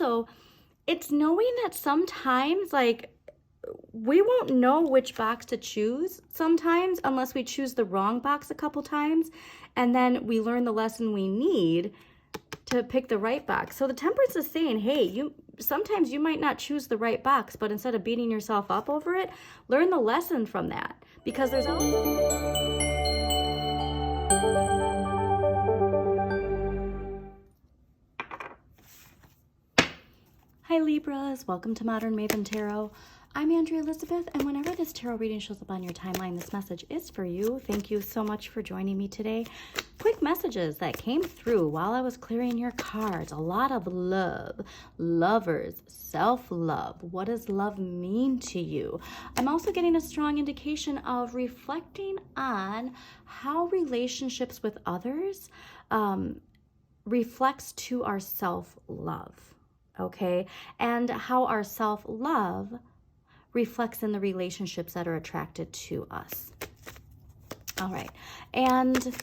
also, it's knowing that sometimes, like, we won't know which box to choose sometimes unless we choose the wrong box a couple times, and then we learn the lesson we need to pick the right box. So the Temperance is saying, hey, sometimes you might not choose the right box, but instead of beating yourself up over it, learn the lesson from that, because there's always... Hi Libras, welcome to Modern Maven Tarot. I'm Andrea Elizabeth, and whenever this tarot reading shows up on your timeline, this message is for you. Thank you so much for joining me today. Quick messages that came through while I was clearing your cards. A lot of love, lovers, self-love. What does love mean to you? I'm also getting a strong indication of reflecting on how relationships with others reflects to our self-love. Okay, and how our self-love reflects in the relationships that are attracted to us. All right, and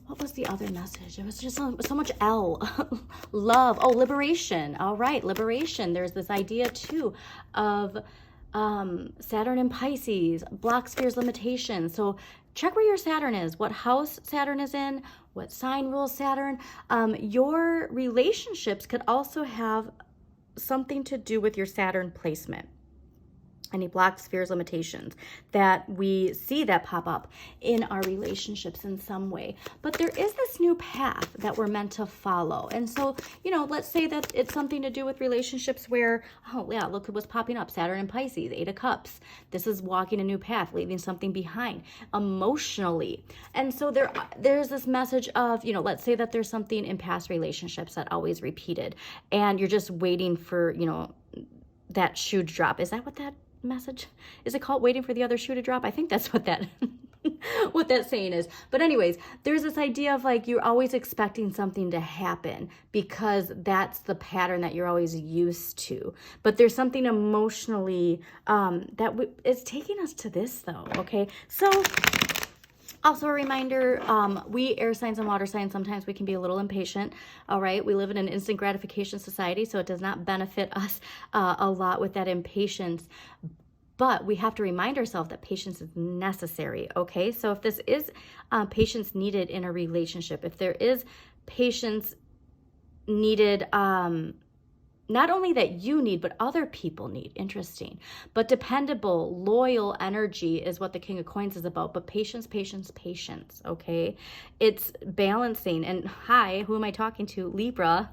what was the other message? It was just so much L. Love. Oh, liberation. All right, liberation. There's this idea too of Saturn and Pisces, block spheres, limitations. So check where your Saturn is, what house Saturn is in, what sign rules Saturn. Your relationships could also have something to do with your Saturn placement. Any block spheres, limitations that we see that pop up in our relationships in some way. But there is this new path that we're meant to follow. And so, let's say that it's something to do with relationships where, oh yeah, look at what's popping up. Saturn and Pisces, 8 of Cups. This is walking a new path, leaving something behind emotionally. And so there's this message of, let's say that there's something in past relationships that always repeated, and you're just waiting for, that shoe to drop. Is that what that message is? It called waiting for the other shoe to drop? I think that's what that what that saying is. But anyways, there's this idea of like you're always expecting something to happen because that's the pattern that you're always used to. But there's something emotionally that is taking us to this though. Okay, so also a reminder, we air signs and water signs, sometimes we can be a little impatient, all right? We live in an instant gratification society, so it does not benefit us a lot with that impatience. But we have to remind ourselves that patience is necessary, okay? So if this is patience needed in a relationship, if there is patience needed, not only that you need, but other people need. Interesting. But dependable, loyal energy is what the King of Coins is about. But patience, patience, patience, okay? It's balancing. And hi, who am I talking to? Libra.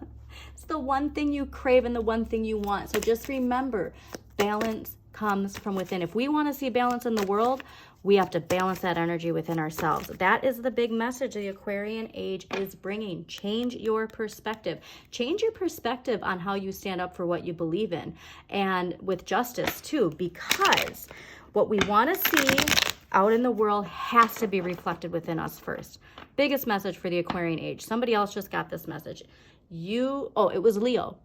It's the one thing you crave and the one thing you want. So just remember, balance comes from within. If we want to see balance in the world, we have to balance that energy within ourselves. That is the big message the Aquarian age is bringing. Change your perspective. Change your perspective on how you stand up for what you believe in. And with justice too, because what we want to see out in the world has to be reflected within us first. Biggest message for the Aquarian age. Somebody else just got this message. It was Leo.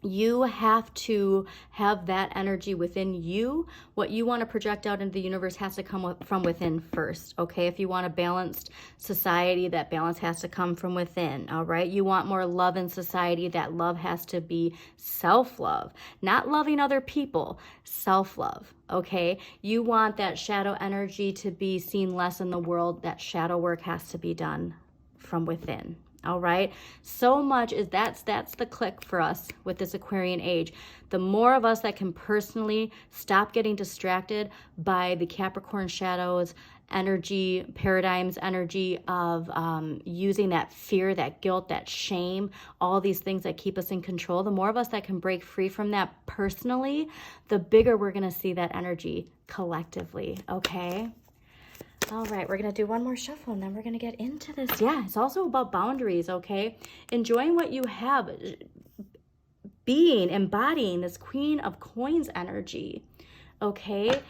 You have to have that energy within you. What you want to project out into the universe has to come from within first, okay? If you want a balanced society, that balance has to come from within, all right? You want more love in society, that love has to be self-love. Not loving other people, self-love, okay? You want that shadow energy to be seen less in the world, that shadow work has to be done from within. All right, so much is that's the click for us with this Aquarian age. The more of us that can personally stop getting distracted by the Capricorn shadows energy, paradigms energy of using that fear, that guilt, that shame, all these things that keep us in control, the more of us that can break free from that personally, the bigger we're going to see that energy collectively, okay? All right, we're going to do one more shuffle and then we're going to get into this. Yeah, it's also about boundaries, okay? Enjoying what you have, embodying this Queen of Coins energy, okay?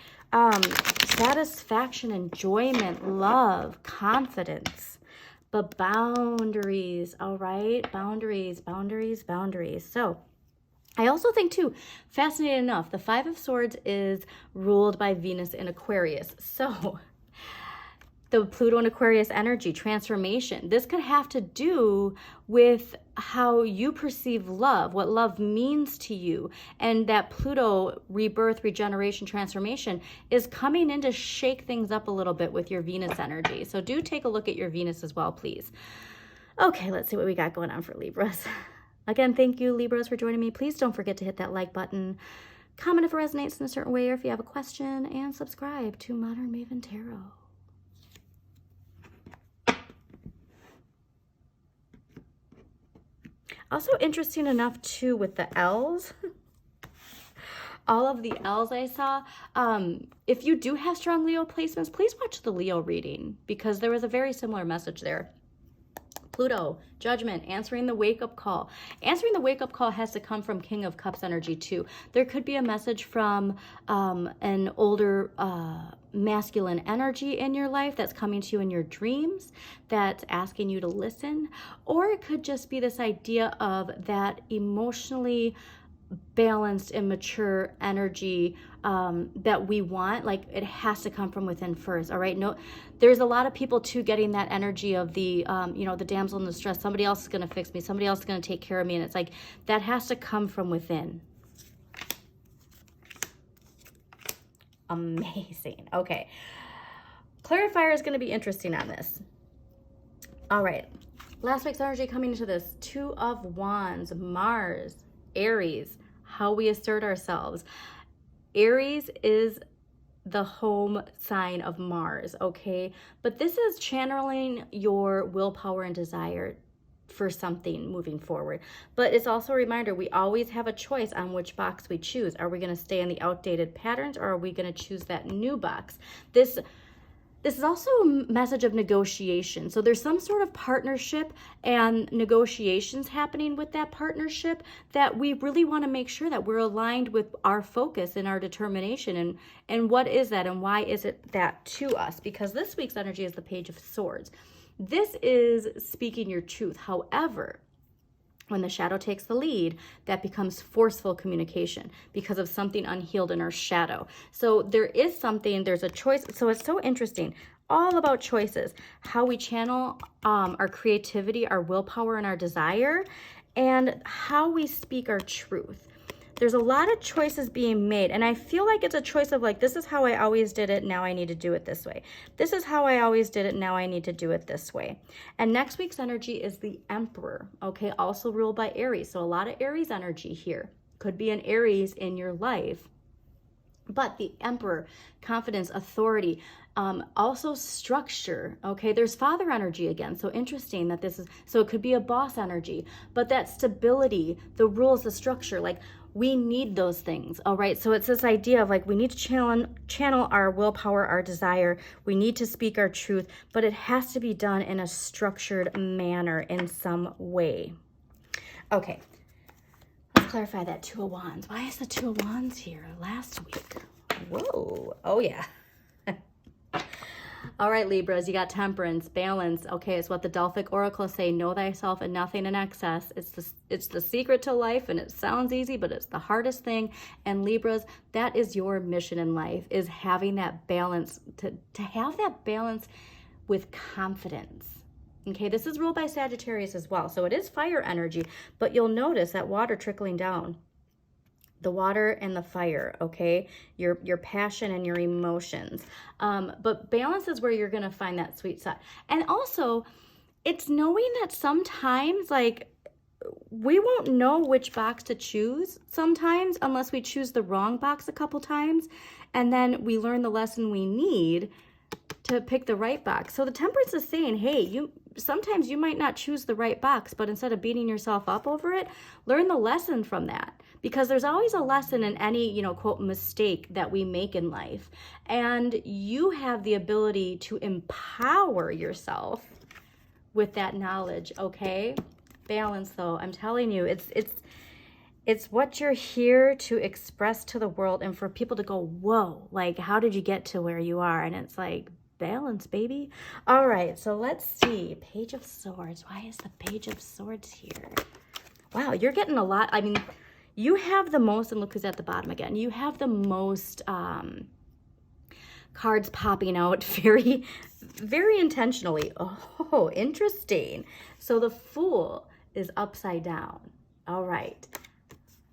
Satisfaction, enjoyment, love, confidence, but boundaries, all right? Boundaries, boundaries, boundaries. So I also think too, fascinating enough, the Five of Swords is ruled by Venus in Aquarius. So the Pluto and Aquarius energy, transformation. This could have to do with how you perceive love, what love means to you. And that Pluto rebirth, regeneration, transformation is coming in to shake things up a little bit with your Venus energy. So do take a look at your Venus as well, please. Okay, let's see what we got going on for Libras. Again, thank you, Libras, for joining me. Please don't forget to hit that like button, comment if it resonates in a certain way, or if you have a question, and subscribe to Modern Maven Tarot. Also interesting enough too with the L's, all of the L's I saw, if you do have strong Leo placements, please watch the Leo reading, because there was a very similar message there. Pluto, judgment, answering the wake-up call. Answering the wake-up call has to come from King of Cups energy too. There could be a message from an older masculine energy in your life that's coming to you in your dreams, that's asking you to listen. Or it could just be this idea of that emotionally balanced and mature energy that we want. Like, it has to come from within first. All right. No, there's a lot of people too getting that energy of the the damsel in distress. Somebody else is going to fix me, somebody else is going to take care of me, and it's like that has to come from within. Amazing. Okay, clarifier is going to be interesting on this. All right, last week's energy coming into this. Two of Wands, Mars, Aries, how we assert ourselves. Aries is the home sign of Mars, okay? But this is channeling your willpower and desire for something moving forward. But it's also a reminder, we always have a choice on which box we choose. Are we going to stay in the outdated patterns, or are we going to choose that new box? This is also a message of negotiation. So there's some sort of partnership and negotiations happening with that partnership that we really want to make sure that we're aligned with our focus and our determination. And what is that, and why is it that to us? Because this week's energy is the Page of Swords. This is speaking your truth. However, when the shadow takes the lead, that becomes forceful communication because of something unhealed in our shadow. So there is something, there's a choice. So it's so interesting, all about choices, how we channel our creativity, our willpower, and our desire, and how we speak our truth. There's a lot of choices being made, and I feel like it's a choice of like, this is how I always did it, now I need to do it this way. This is how I always did it, now I need to do it this way. And next week's energy is the Emperor, okay, also ruled by Aries. So a lot of Aries energy here. Could be an Aries in your life. But the Emperor, confidence, authority, also structure, okay? There's father energy again, so interesting that this is, so it could be a boss energy, but that stability, the rules, the structure, like, we need those things, all right? So it's this idea of like, we need to channel our willpower, our desire. We need to speak our truth, but it has to be done in a structured manner in some way. Okay, let's clarify that Two of Wands. Why is the Two of Wands here last week? Whoa, oh yeah. All right, Libras, you got temperance, balance. Okay, it's what the Delphic Oracle say, know thyself and nothing in excess. It's the secret to life, and it sounds easy, but it's the hardest thing. And Libras, that is your mission in life, is having that balance, to have that balance with confidence. Okay, this is ruled by Sagittarius as well. So it is fire energy, but you'll notice that water trickling down. The water and the fire, okay? Your passion and your emotions. But balance is where you're going to find that sweet spot. And also, it's knowing that sometimes, like, we won't know which box to choose sometimes unless we choose the wrong box a couple times. And then we learn the lesson we need to pick the right box. So the temperance is saying, hey, sometimes you might not choose the right box, but instead of beating yourself up over it, learn the lesson from that. Because there's always a lesson in any, quote, mistake that we make in life. And you have the ability to empower yourself with that knowledge, okay? Balance, though, I'm telling you, it's what you're here to express to the world, and for people to go, whoa, like, how did you get to where you are? And it's like, balance, baby. All right, so let's see. Page of Swords. Why is the Page of Swords here? Wow, you're getting a lot. I mean, you have the most, and look who's at the bottom again. You have the most cards popping out very, very intentionally. Oh, interesting. So the Fool is upside down. All right.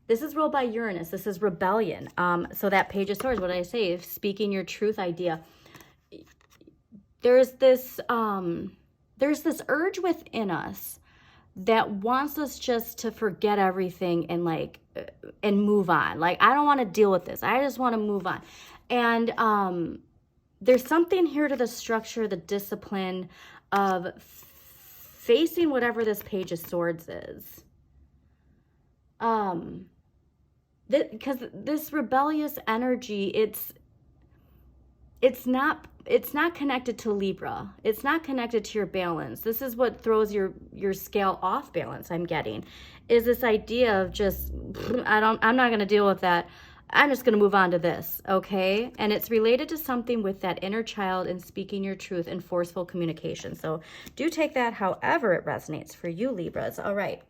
This is ruled by Uranus. This is rebellion. So that Page of Swords, what did I say? Speaking your truth idea. There's this urge within us that wants us just to forget everything and and move on. Like, I don't want to deal with this. I just want to move on. And there's something here to the structure, the discipline of facing whatever this Page of Swords is. Because this rebellious energy, it's not connected to Libra. It's not connected to your balance. This is what throws your scale off balance, I'm getting, is this idea of just, I'm not going to deal with that. I'm just going to move on to this, okay? And it's related to something with that inner child and speaking your truth and forceful communication. So do take that however it resonates for you, Libras. All right.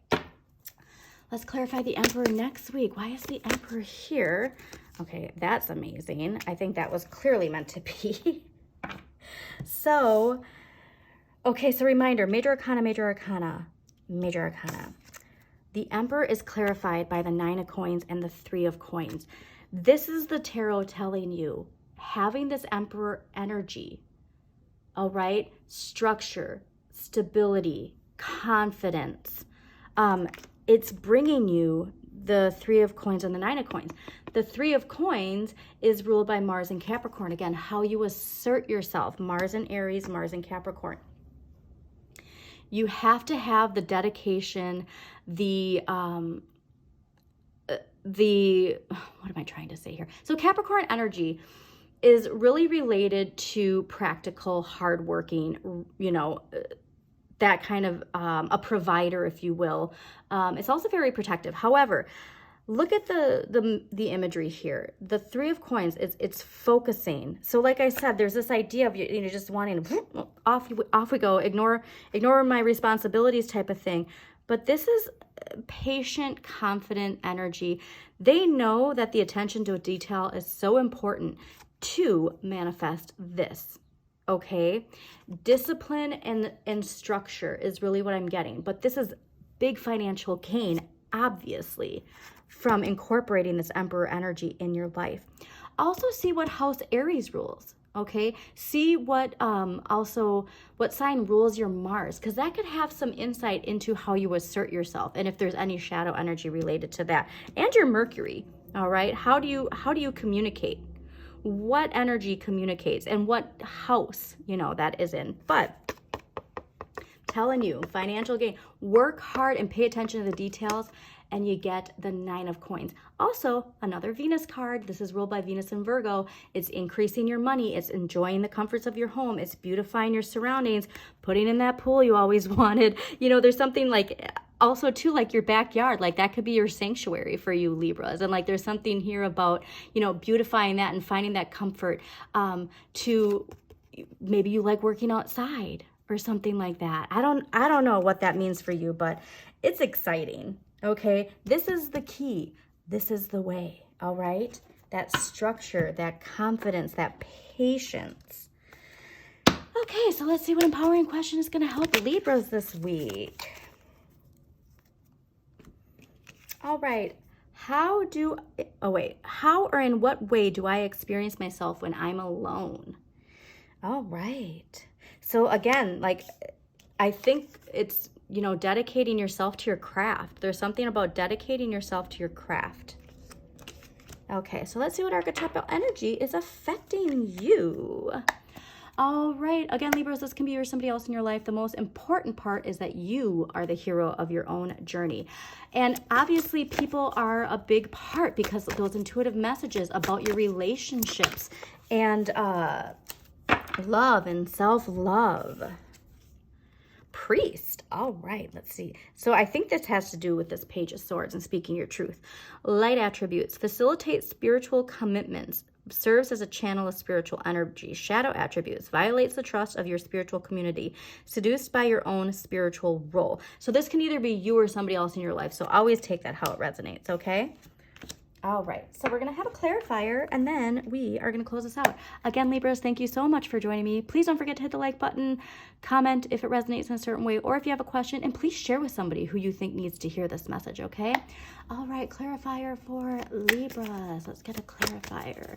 Let's clarify the Emperor next week. Why is the Emperor here? Okay, that's amazing. I think that was clearly meant to be. So, okay, so reminder, Major Arcana, Major Arcana, Major Arcana. The Emperor is clarified by the 9 of Coins and the 3 of Coins. This is the tarot telling you, having this Emperor energy, all right? Structure, stability, confidence. It's bringing you the 3 of Coins and the 9 of Coins. The 3 of Coins is ruled by Mars and Capricorn. Again, how you assert yourself. Mars and Aries, Mars and Capricorn. You have to have the dedication, what am I trying to say here? So Capricorn energy is really related to practical, hardworking, that kind of a provider, if you will. It's also very protective. However, look at the imagery here. The 3 of Coins, it's focusing. So like I said, there's this idea of just wanting to off we go, ignore my responsibilities type of thing. But this is patient, confident energy. They know that the attention to detail is so important to manifest this. Okay, discipline and structure is really what I'm getting. But this is big financial gain, obviously, from incorporating this Emperor energy in your life. Also see what house Aries rules, okay? See what what sign rules your Mars, because that could have some insight into how you assert yourself and if there's any shadow energy related to that. And your Mercury, all right? How do you communicate? What energy communicates and what house, that is in. But telling you, financial gain, work hard and pay attention to the details, and you get the 9 of Coins. Also, another Venus card. This is ruled by Venus and Virgo. It's increasing your money. It's enjoying the comforts of your home. It's beautifying your surroundings, putting in that pool you always wanted. There's something like, also too, like your backyard, like that could be your sanctuary for you Libras. And like there's something here about, beautifying that and finding that comfort to maybe you like working outside or something like that. I don't know what that means for you, but it's exciting. Okay, this is the key. This is the way, all right? That structure, that confidence, that patience. Okay, so let's see what empowering question is going to help Libras this week. All right, how or in what way do I experience myself when I'm alone? All right. So again, I think it's, dedicating yourself to your craft. There's something about dedicating yourself to your craft. Okay, so let's see what archetypal energy is affecting you. All right, again, Libras, this can be you or somebody else in your life. The most important part is that you are the hero of your own journey. And obviously, people are a big part because those intuitive messages about your relationships and love and self-love. Priest. All right, let's see. So I think this has to do with this Page of Swords and speaking your truth. Light attributes. Facilitate spiritual commitments. Serves as a channel of spiritual energy. Shadow attributes. Violates the trust of your spiritual community. Seduced by your own spiritual role. So this can either be you or somebody else in your life. So always take that how it resonates, okay? All right, so we're going to have a clarifier, and then we are going to close this out. Again, Libras, thank you so much for joining me. Please don't forget to hit the like button, comment if it resonates in a certain way, or if you have a question, and please share with somebody who you think needs to hear this message, okay? All right, clarifier for Libras. Let's get a clarifier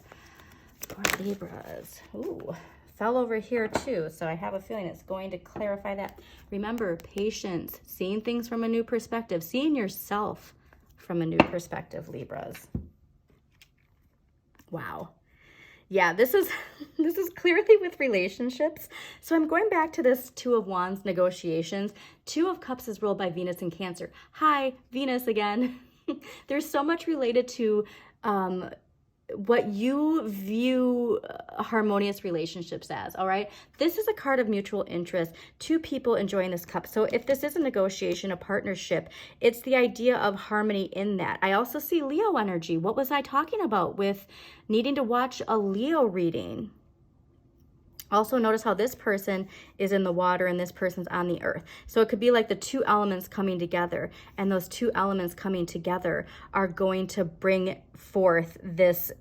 for Libras. Ooh, fell over here too, so I have a feeling it's going to clarify that. Remember, patience, seeing things from a new perspective, seeing yourself from a new perspective, Libras. Wow. Yeah, this is clearly with relationships. So I'm going back to this Two of Wands negotiations. Two of Cups is ruled by Venus in Cancer. Hi, Venus again. There's so much related to what you view harmonious relationships as, all right? This is a card of mutual interest, two people enjoying this cup. So if this is a negotiation, a partnership, it's the idea of harmony in that. I also see Leo energy. What was I talking about with needing to watch a Leo reading? Also notice how this person is in the water and this person's on the earth. So it could be like the two elements coming together, and those two elements coming together are going to bring forth this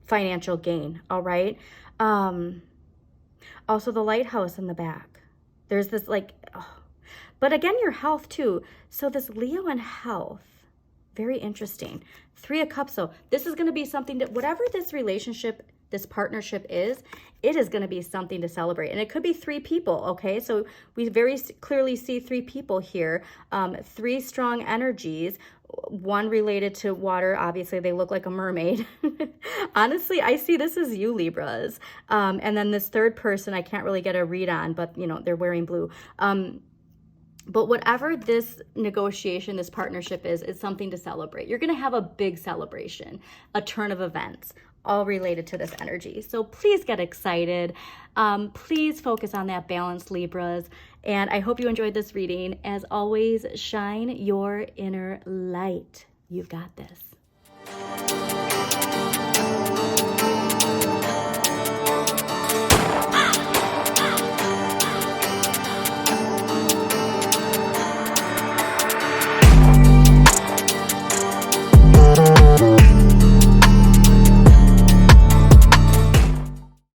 financial gain, all right? Also the lighthouse in the back. There's this like, oh. But again, your health too. So this Leo and health, very interesting. Three of Cups, so this is going to be something that whatever this relationship, this partnership is, it is going to be something to celebrate. And it could be three people, okay? So we very clearly see three people here, three strong energies, one related to water. Obviously, they look like a mermaid. Honestly, I see this as you, Libras. And then this third person, I can't really get a read on, but, you know, they're wearing blue. But whatever this negotiation, this partnership is, it's something to celebrate. You're going to have a big celebration, a turn of events, all related to this energy. So please get excited. Please focus on that balance, Libras. And I hope you enjoyed this reading. As always, shine your inner light. You've got this.